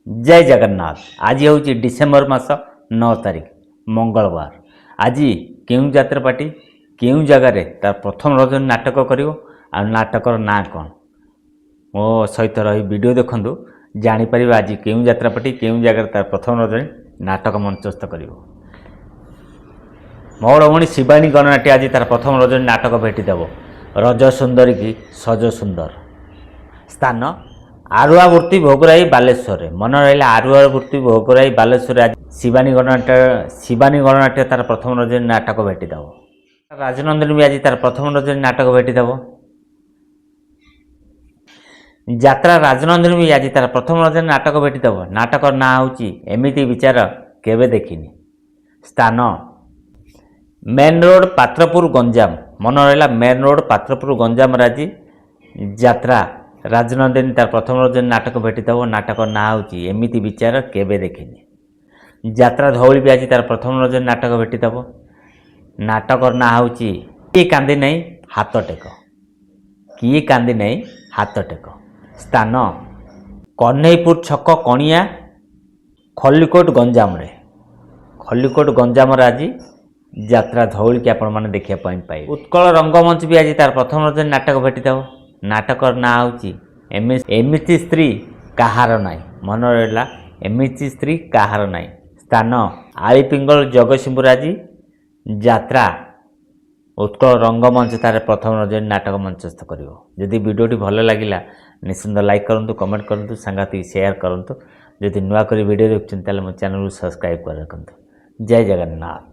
जय जगन्नाथ। आज हूँ डिसेम्बर मास 9 तारिख मंगलवार। आज केउ जात्रा पार्टी केउ जगार तार प्रथम रजनी नाटक कर नाटकर ना कौन मो सहित रही वीडियो देखु जापर आज केउ जात्रा पार्टी केउ जगार तार प्रथम रजनी नाटक मंचस्थ कर मोर भणी शिवानी गणनाट्य आज तार प्रथम रजनी नाटक भेटिदेव रज सुंदरी की सज सुंदर। स्थान आरुआवृत्ति भोगराई बालेश्वर। मन रहा आरुआवृत्ति भोगराई बालेश्वर। आज शिवानी गणनाट्य तार प्रथम रजनी नाटक भेटिदेव। राजनंदिनी भी आज तार प्रथम रजनी नाटक भेटिदेव। यात्रा राजनंदिनी भी आज तार प्रथम रजनी नाटक भेटिदेव। नाटक ना हूँ एमिति विचार केवे देखिनी। स्थान मेन रोड पात्रपुर गंजाम। मन रहा मेन रोड पात्रपुर गंजाम आज यात्रा राजनंदिनी तार प्रथम रजनी नाटक भेटिदेव। नाटक ना हूँ एमिति विचार केवे देखिनी। यात्रा धौली भी आज तार प्रथम रजनी नाटक भेटिदेव। नाटक ना हूँ किए कांदी नहीं हाथ टेक। किए कांदी नहीं हाथ टेक। स्थान कन्हईपुर छक कणिया खल्लिकोट गंजाम रे। खल्लिकोट गंजाम आज यात्रा धौली की आपण मैंने देखा पाए। उत्कल रंगमंच भी आज तार प्रथम रजनी नाटक भेटिदेव। नाटक ना हूँ एमिति स्त्री कहार नाई। मन रहा एमिति स्त्री कहार नाई। स्थान आलीपिंगल जगतसिंहपुर आज यात्रा उत्कल रंगमंच तार प्रथम रजनी नाटक मंचस्थ कर। जदि वीडियोटी भल लगिला निश्चिंत लाइक करूँ कमेंट करूँ सांगातिक शेयर करूँ। जदि नुआ कर वीडियो देखुं मो चैनल सब्सक्राइब कर रखुँ। जय जगन्नाथ।